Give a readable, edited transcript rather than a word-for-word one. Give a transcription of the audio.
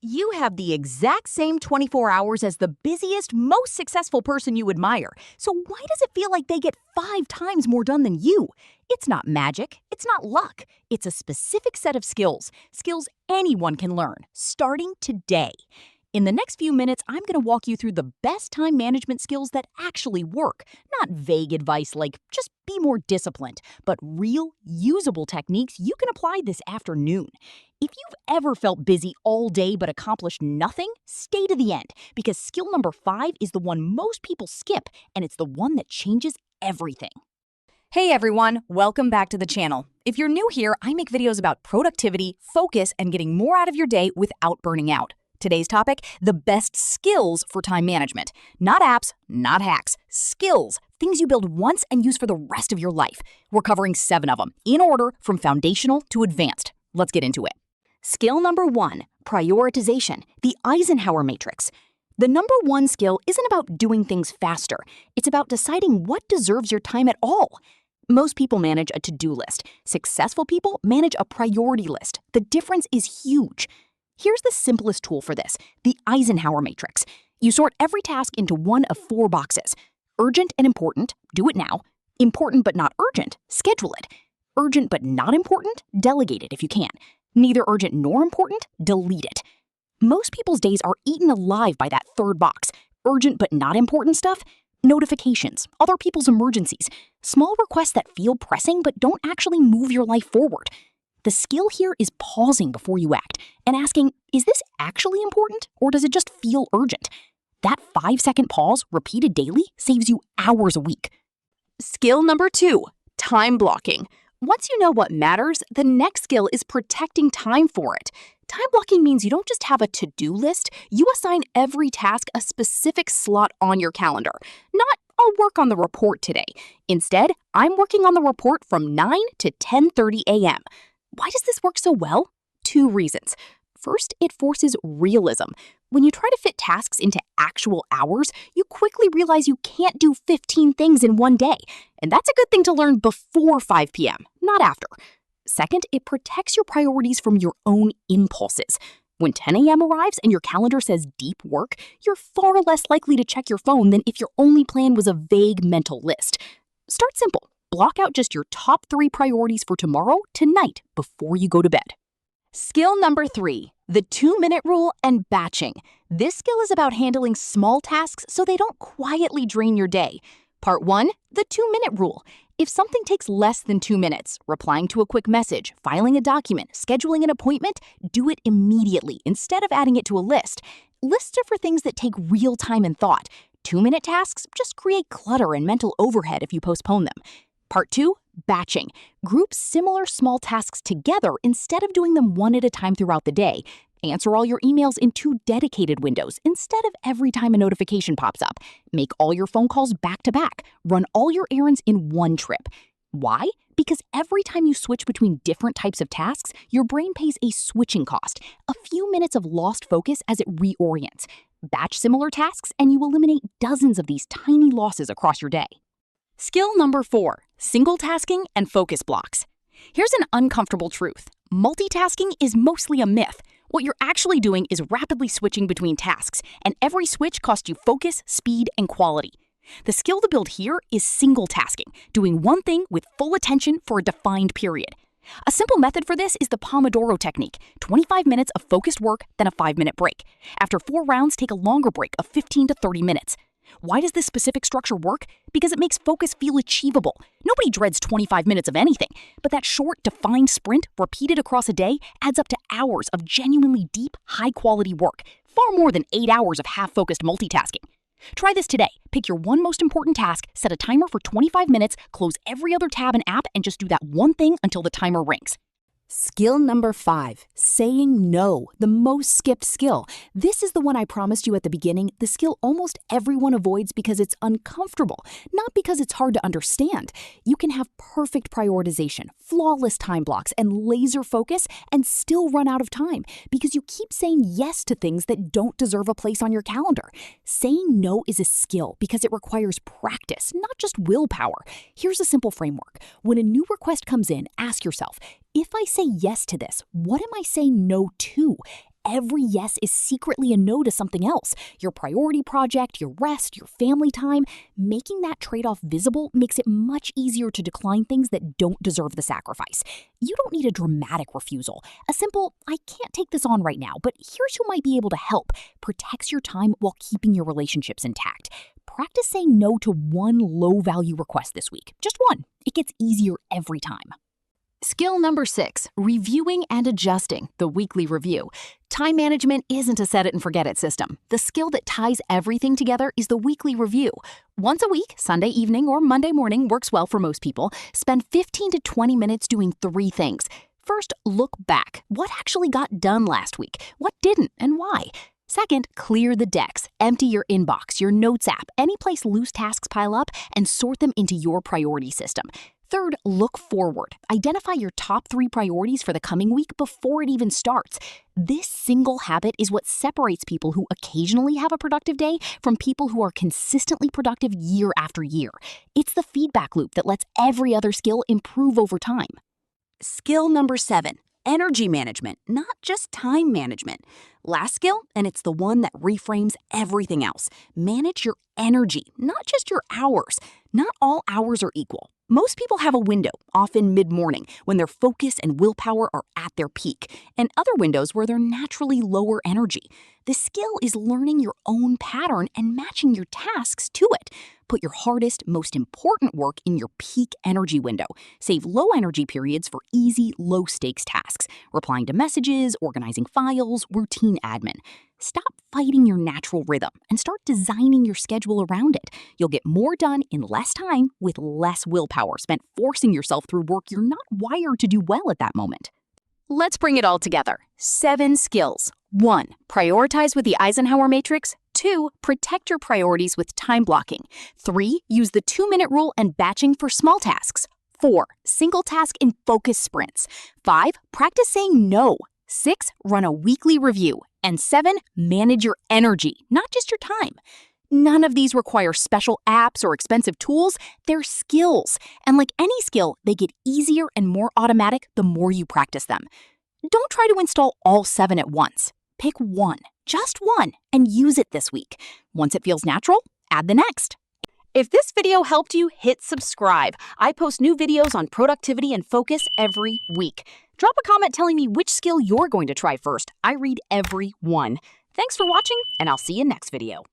You have the exact same 24 hours as the busiest, most successful person you admire. So why does it feel like they get 5 times more done than you? It's not magic. It's not luck. It's a specific set of skills. Skills anyone can learn, starting today. In the next few minutes, I'm going to walk you through the best time management skills that actually work. Not vague advice like, just be more disciplined, but real, usable techniques you can apply this afternoon. If you've ever felt busy all day but accomplished nothing, stay to the end, because skill number 5 is the one most people skip, and it's the one that changes everything. Hey everyone, welcome back to the channel. If you're new here, I make videos about productivity, focus, and getting more out of your day without burning out. Today's topic, the best skills for time management. Not apps, not hacks, skills, things you build once and use for the rest of your life. We're covering 7 of them, in order from foundational to advanced. Let's get into it. Skill number 1, prioritization, the Eisenhower matrix. The number 1 skill isn't about doing things faster. It's about deciding what deserves your time at all. Most people manage a to-do list. Successful people manage a priority list. The difference is huge. Here's the simplest tool for this, the Eisenhower matrix. You sort every task into one of 4 boxes. Urgent and important, do it now. Important but not urgent, schedule it. Urgent but not important, delegate it if you can. Neither urgent nor important, delete it. Most people's days are eaten alive by that 3rd box. Urgent but not important stuff, notifications, other people's emergencies, small requests that feel pressing but don't actually move your life forward. The skill here is pausing before you act and asking, is this actually important or does it just feel urgent? That 5-second pause, repeated daily, saves you hours a week. Skill number 2, time blocking. Once you know what matters, the next skill is protecting time for it. Time blocking means you don't just have a to-do list, you assign every task a specific slot on your calendar. Not, I'll work on the report today. Instead, I'm working on the report from 9 to 10:30 a.m. Why does this work so well? 2 reasons. First, it forces realism. When you try to fit tasks into actual hours, you quickly realize you can't do 15 things in one day. And that's a good thing to learn before 5 p.m., not after. Second, it protects your priorities from your own impulses. When 10 a.m. arrives and your calendar says deep work, you're far less likely to check your phone than if your only plan was a vague mental list. Start simple. Block out just your top 3 priorities for tomorrow, tonight, before you go to bed. Skill number 3, the 2-minute rule and batching. This skill is about handling small tasks so they don't quietly drain your day. Part 1, the 2-minute rule. If something takes less than 2 minutes, replying to a quick message, filing a document, scheduling an appointment, do it immediately instead of adding it to a list. Lists are for things that take real time and thought. 2-minute tasks just create clutter and mental overhead if you postpone them. Part 2, batching. Group similar small tasks together instead of doing them one at a time throughout the day. Answer all your emails in 2 dedicated windows instead of every time a notification pops up. Make all your phone calls back to back. Run all your errands in one trip. Why? Because every time you switch between different types of tasks, your brain pays a switching cost, a few minutes of lost focus as it reorients. Batch similar tasks and you eliminate dozens of these tiny losses across your day. Skill number 4, single tasking and focus blocks. Here's an uncomfortable truth. Multitasking is mostly a myth. What you're actually doing is rapidly switching between tasks, and every switch costs you focus, speed, and quality. The skill to build here is single tasking, doing one thing with full attention for a defined period. A simple method for this is the Pomodoro technique, 25 minutes of focused work, then a 5-minute break. After 4 rounds, take a longer break of 15 to 30 minutes. Why does this specific structure work? Because it makes focus feel achievable. Nobody dreads 25 minutes of anything, but that short, defined sprint, repeated across a day, adds up to hours of genuinely deep, high-quality work, far more than 8 hours of half-focused multitasking. Try this today. Pick your one most important task, set a timer for 25 minutes, close every other tab and app, and just do that one thing until the timer rings. Skill number 5, saying no, the most skipped skill. This is the one I promised you at the beginning, the skill almost everyone avoids because it's uncomfortable, not because it's hard to understand. You can have perfect prioritization, flawless time blocks, and laser focus and still run out of time because you keep saying yes to things that don't deserve a place on your calendar. Saying no is a skill because it requires practice, not just willpower. Here's a simple framework. When a new request comes in, ask yourself, if I say yes to this, what am I saying no to? every yes is secretly a no to something else. Your priority project, your rest, your family time. Making that trade-off visible makes it much easier to decline things that don't deserve the sacrifice. You don't need a dramatic refusal. A simple, I can't take this on right now, but here's who might be able to help, protects your time while keeping your relationships intact. Practice saying no to one low-value request this week. Just one. It gets easier every time. Skill number 6, reviewing and adjusting, the weekly review. Time management isn't a set-it-and-forget-it system. The skill that ties everything together is the weekly review. Once a week, Sunday evening or Monday morning works well for most people. Spend 15 to 20 minutes doing 3 things. First, look back. What actually got done last week? What didn't, and why? Second, clear the decks. Empty your inbox, your notes app, any place loose tasks pile up, and sort them into your priority system. Third, look forward. Identify your top 3 priorities for the coming week before it even starts. This single habit is what separates people who occasionally have a productive day from people who are consistently productive year after year. It's the feedback loop that lets every other skill improve over time. Skill number 7, energy management, not just time management. Last skill, and it's the one that reframes everything else. Manage your energy, not just your hours. Not all hours are equal. Most people have a window, often mid-morning, when their focus and willpower are at their peak, and other windows where they're naturally lower energy. The skill is learning your own pattern and matching your tasks to it. Put your hardest, most important work in your peak energy window. Save low energy periods for easy, low-stakes tasks, replying to messages, organizing files, routine admin. Stop fighting your natural rhythm and start designing your schedule around it. You'll get more done in less time with less willpower spent forcing yourself through work you're not wired to do well at that moment. Let's bring it all together. 7 skills. 1. Prioritize with the Eisenhower matrix. 2. Protect your priorities with time blocking. 3. Use the 2-minute rule and batching for small tasks. 4. Single task in focus sprints. 5. Practice saying no. 6. Run a weekly review. And 7. Manage your energy, not just your time. None of these require special apps or expensive tools. They're skills. And like any skill, they get easier and more automatic the more you practice them. Don't try to install all 7 at once. Pick one, just one, and use it this week. Once it feels natural, add the next. If this video helped you, hit subscribe. I post new videos on productivity and focus every week. Drop a comment telling me which skill you're going to try first. I read every one. Thanks for watching, and I'll see you next video.